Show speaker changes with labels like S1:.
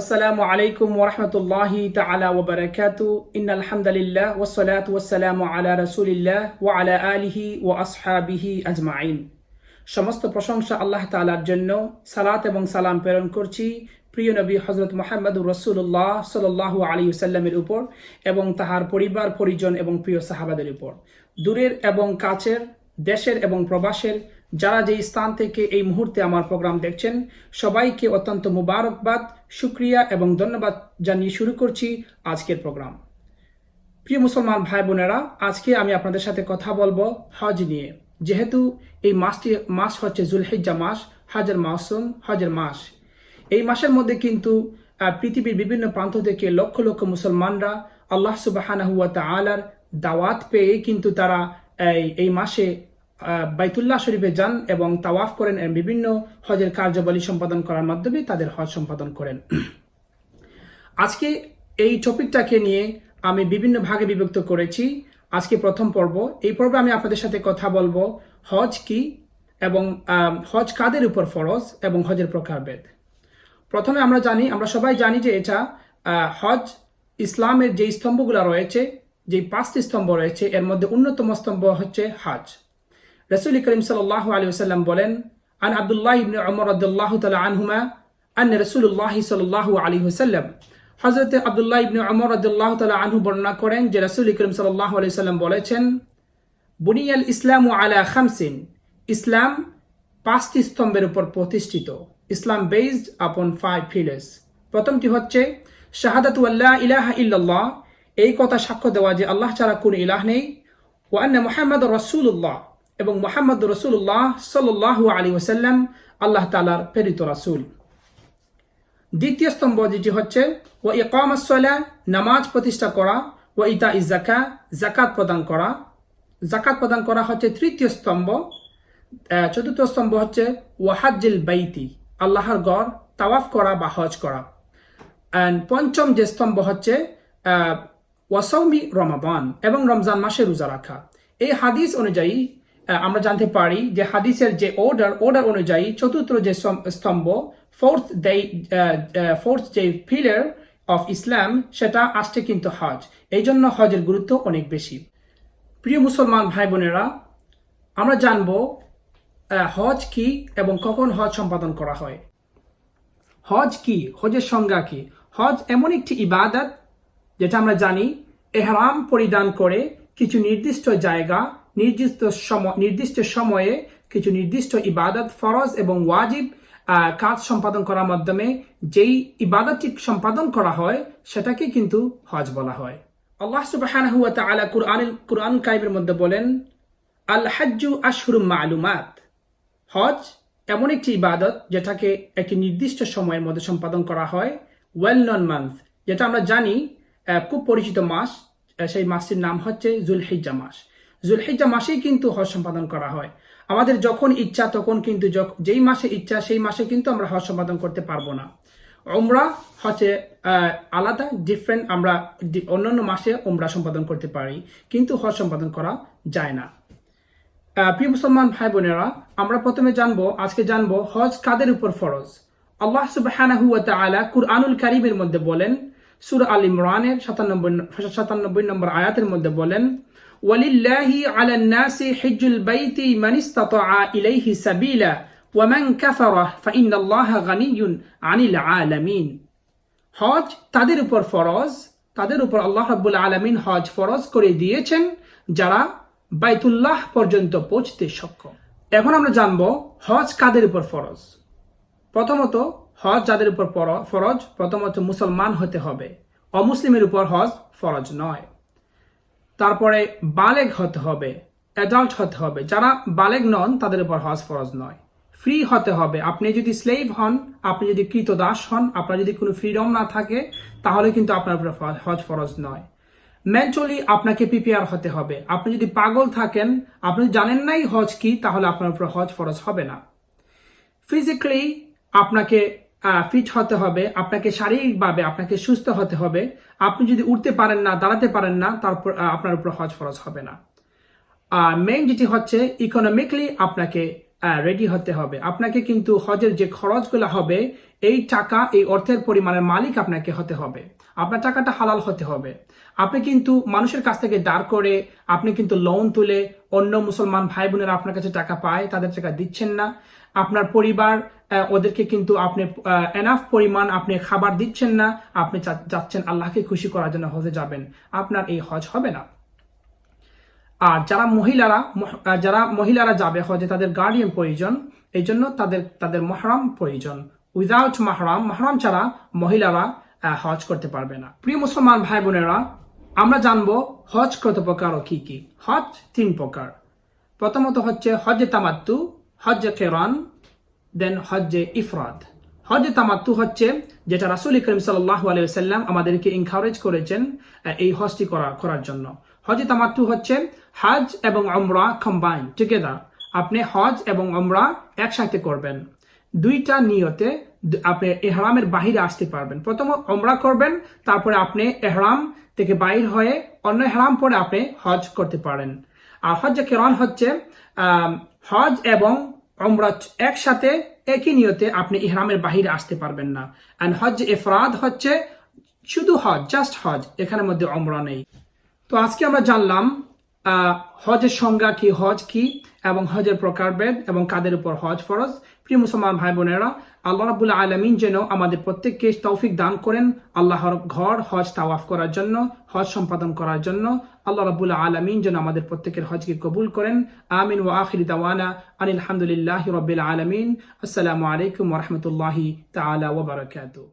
S1: আসসালামু আলাইকুম ওরহমতুল্লাহি তাআলা ওয়া বারাকাতু ইন্নাল হামদুলিল্লাহ ওয়াসসালাতু ওয়াসসালামু আলা রাসূলিল্লাহ ওয়া আলা আলিহি ওয়া আসহাবিহি আজমাইন। সমস্ত প্রশংসা আল্লাহ তাআলার জন্য, সালাত এবং সালাম প্রেরণ করছি প্রিয় নবী হযরত মুহাম্মদুর রাসূলুল্লাহ সাল্লাল্লাহু আলাইহি ওয়াসাল্লামের উপর এবং তাহার পরিবার পরিজন এবং প্রিয় সাহাবাদের উপর। দূরের এবং কাছের, দেশের এবং প্রবাসের যারা যে স্থান থেকে এই মুহূর্তে আমার প্রোগ্রাম দেখছেন সবাইকে অত্যন্ত মুবারকবাদ, শুকরিয়া এবং ধন্যবাদ জানিয়ে শুরু করছি আজকের প্রোগ্রাম। প্রিয় মুসলমান ভাই বোনেরা, আজকে আমি আপনাদের সাথে কথা বলবো হজ নিয়ে। যেহেতু এই মাস হচ্ছে যুলহিজ্জা মাস, হজের মাসুম, হজের মাস। এই মাসের মধ্যে কিন্তু পৃথিবীর বিভিন্ন প্রান্ত থেকে লক্ষ লক্ষ মুসলমানরা আল্লাহ সুবহানাহু ওয়া তাআলার দাওয়াত পেয়ে কিন্তু তারা এই মাসে বাইতুল্লাহ শরীফে যান এবং তাওয়াফ করেন, বিভিন্ন হজের কার্যাবলী সম্পাদন করার মাধ্যমে তাদের হজ সম্পাদন করেন। আজকে এই টপিকটাকে নিয়ে আমি বিভিন্ন ভাগে বিভক্ত করেছি। আজকে প্রথম পর্ব। এই পর্বে আমি আপনাদের সাথে কথা বলবো হজ কি এবং হজ কাদের উপর ফরজ এবং হজের প্রকারভেদ। প্রথমে আমরা সবাই জানি যে এটা হজ ইসলামের যে স্তম্ভগুলো রয়েছে, যে 5টি স্তম্ভ রয়েছে, এর মধ্যে অন্যতম স্তম্ভ হচ্ছে হজ। রাসূল করিম সাল্লাল্লাহু আলাইহি ওয়াসাল্লাম বলেন, আন আব্দুল্লাহ ইবনে উমর রাদিয়াল্লাহু তাআলা আনহুমা আন্না রাসূলুল্লাহ সাল্লাল্লাহু আলাইহি ওয়াসাল্লাম, হযরত আব্দুল্লাহ ইবনে উমর রাদিয়াল্লাহু তাআলা আনহু বর্ণনা করেন যে রাসূল করিম সাল্লাল্লাহু আলাইহি ওয়াসাল্লাম বলেছেন, বুনিয়াল ইসলামু আলা খামসিন, ইসলাম 5টি স্তম্ভের উপর প্রতিষ্ঠিত। ইসলাম বেসড আপন 5 পিলার্স। প্রথমটি হচ্ছে শাহাদাতু আল্লা ইলাহা ইল্লাল্লাহ, এই কথা সাক্ষ্য দেওয়া যে আল্লাহ ছাড়া কোনো ইলাহ নেই, ওয়া আন্না মুহাম্মাদুর রাসূলুল্লাহ, এবং মুহাম্মদ রাসূলুল্লাহ সাল্লাল্লাহু আলাইহি ওয়াসাল্লাম আল্লাহ তাআলার প্রেরিত রাসূল। দ্বিতীয় স্তম্ভ যেটি হচ্ছে ওয়া ইকামাস সালাহ, নামাজ প্রতিষ্ঠা করা, ওয়া ইতাইজ যাকাত, যাকাত প্রদান করা। যাকাত প্রদান করা হচ্ছে তৃতীয় স্তম্ভ। চতুর্থ স্তম্ভ হচ্ছে ওয়া হাজ্জুল বাইতি, আল্লাহর ঘর তাওয়াফ করা বা হজ করা। এন্ড পঞ্চম যে স্তম্ভ হচ্ছে ওয়া সাওমি রমাদান, এবং রমজান মাসে রোজা রাখা। এই হাদিস অনুযায়ী আমরা জানতে পারি যে হাদিসের যে অর্ডার অনুযায়ী চতুর্থ যে স্তম্ভ, ফোর্থ যে পিলার অফ ইসলাম, সেটা আসছে কিন্তু হজ। এই জন্য হজের গুরুত্ব অনেক বেশি। প্রিয় মুসলমান ভাই বোনেরা, আমরা জানবো হজ কি এবং কখন হজ সম্পাদন করা হয়। হজ কি, হজের সংজ্ঞা কি? হজ এমন একটি ইবাদত যেটা আমরা জানি ইহরাম পরিধান করে কিছু নির্দিষ্ট জায়গা, নির্দিষ্ট সময়ে কিছু নির্দিষ্ট ইবাদত, ফরজ এবং ওয়াজিব কাজ সম্পাদন করার মাধ্যমে যেই ইবাদতটি সম্পাদন করা হয় সেটাকে কিন্তু হজ বলা হয়। আল্লাহ সুবহানাহু ওয়া তাআলা কুরআন কারীমের মধ্যে বলেন, আল হাজ্জু আশহুরুম মা'লুমাত, হজ এমন একটি ইবাদত যেটাকে একটি নির্দিষ্ট সময়ের মধ্যে সম্পাদন করা হয়। ওয়েল নন মান্থ, যেটা আমরা জানি খুব পরিচিত মাস, সেই মাসটির নাম হচ্ছে যুলহিজ্জা মাস। যুলহিজ্জা মাসেই কিন্তু হজ সম্পাদন করা হয়। আমাদের যখন ইচ্ছা তখন কিন্তু যেই মাসে ইচ্ছা সেই মাসে কিন্তু আমরা হজ সম্পাদন করতে পারবো না। উমরা হচ্ছে আলাদা, ডিফারেন্ট। আমরা অন্যান্য মাসে উমরা সম্পাদন করতে পারি, কিন্তু হজ সম্পাদন করা যায় না। প্রিয় মুসলমান ভাই বোনেরা, আমরা প্রথমে আজকে জানবো হজ কাদের উপর ফরজ। আল্লাহ সুবহানাহু ওয়া তাআলা কুরআনুল কারীমের মধ্যে বলেন, সূরা আল ইমরানের 97 নম্বর আয়াতের মধ্যে বলেন, ওয়ালিল্লাহি আলান নাসি হিজ্জুল বাইতি মান ইসতাতাআ ইলাইহি সাবিলা ওয়া মান কাফারা ফাইন্নাল্লাহা গানিয়্যুন আনিল আলামিন। হজ তাদের উপর ফরজ, তাদের উপর আল্লাহ রাব্বুল আলামিন হজ ফরজ করে দিয়েছেন যারা বাইতুল্লাহ পর্যন্ত পৌঁছতে সক্ষম। এখন আমরা জানবো হজ কাদের উপর ফরজ। প্রথমত হজ যাদের উপর ফরজ, প্রথমত মুসলমান হতে হবে, অমুসলিমের উপর হজ ফরজ নয়। তারপরে বালেগ হতে হবে, অ্যাডাল্ট হতে হবে। যারা বালেগ নন তাদের উপর হজ ফরজ নয়। ফ্রি হতে হবে। আপনি যদি স্লেভ হন, আপনি যদি কৃতদাস হন, আপনার যদি কোনো ফ্রিডম না থাকে, তাহলে কিন্তু আপনার উপর হজ ফরজ নয়। মেন্টালি আপনাকে প্রিপেয়ার হতে হবে। আপনি যদি পাগল থাকেন, আপনি জানেন নাই হজ কি, তাহলে আপনার উপর হজ ফরজ হবে না। ফিজিক্যালি আপনাকে ফিট হতে হবে, আপনাকে শারীরিকভাবে আপনাকে সুস্থ হতে হবে। আপনি যদি উঠতে পারেন না, দাঁড়াতে পারেন না, তারপর আপনার উপর হজ ফরজ হবে না। মেইন যেটি হচ্ছে ইকোনমিক্যালি আপনাকে রেডি হতে হবে। আপনাকে কিন্তু হজের যে খরচগুলো হবে এই টাকা, এই অর্থের পরিমাণের মালিক আপনাকে হতে হবে। আপনার টাকাটা হালাল হতে হবে। আপনি কিন্তু মানুষের কাছ থেকে দাঁড় করে, আপনি কিন্তু লোন তুলে অন্য মুসলমান ভাই বোনেরা আপনার কাছে টাকা পায়, তাদের টাকা দিচ্ছেন না। আপনার পরিবার ওদেরকে কিন্তু আপনি এনাফ পরিমাণ আপনি খাবার দিচ্ছেন না। আপনি যাচ্ছেন আল্লাহকে খুশি করার জন্য হজে যাবেন, আপনার এই হজ হবে না। আর যারা মহিলারা যাবে হজে, তাদের গার্ডিয়ান প্রয়োজন, এই জন্য তাদের মাহরাম প্রয়োজন। উইদাউট মাহরাম ছাড়া মহিলারা হজ করতে পারবে না। প্রিয় মুসলমান ভাই বোনেরা, আমরা জানবো হজ কত প্রকার ও কি কি। হজ 3 প্রকার। প্রথমত হচ্ছে হজ্জে তামাত্তু, হজ্জে কিরান, দেন হজ্জে ইফরাদ। হজ্জে তামাত্তু হচ্ছে যেটা রাসূল করিম সাল্লাল্লাহু আলাইহি ওয়াসাল্লাম আমাদেরকে এনকারেজ করেছেন এই হজটি করার জন্য। হজ্জে তামাত্তু হচ্ছে হজ এবং উমরা কম্বাইন টুগেদার। আপনি হজ এবং উমরা একসাথে করবেন। দুইটা নিয়তে আপনি ইহরামের বাহিরে আসতে পারবেন। প্রথম উমরা করবেন, তারপরে আপনি ইহরাম থেকে বাইর হয়ে অন্য ইহরাম পরে আপনি হজ করতে পারেন। আর হজ্জে কিরান হচ্ছে হজ এবং উমরা একসাথে একই নিয়তে আপনি ইহরামের বাহিরে আসতে পারবেন না। এন্ড হজ ইফরাদ হচ্ছে শুধু হজ, জাস্ট হজ, এখানের মধ্যে উমরা নেই। তো আজকে আমরা জানলাম হজের সংজ্ঞা কি, হজ কি, এবং হজের প্রকারভেদ এবং কাদের উপর হজ ফরজ। প্রিয় মুসলমান ভাই বোনেরা, আল্লাহ রাব্বুল আলামিন যেন আমাদের প্রত্যেককে তৌফিক দান করেন আল্লাহর ঘর হজ তাওয়াফ করার জন্য, হজ সম্পাদন করার জন্য। আল্লাহ রাব্বুল আলামিন যেন আমাদের প্রত্যেকের হজকে কবুল করেন। আমিন ওয়া আখির দাওয়ানা আনিল হামদুলিল্লাহি রাব্বিল আলামিন। আসসালামু আলাইকুম ওয়া রাহমাতুল্লাহি তাআলা ওয়া বারাকাতুহু।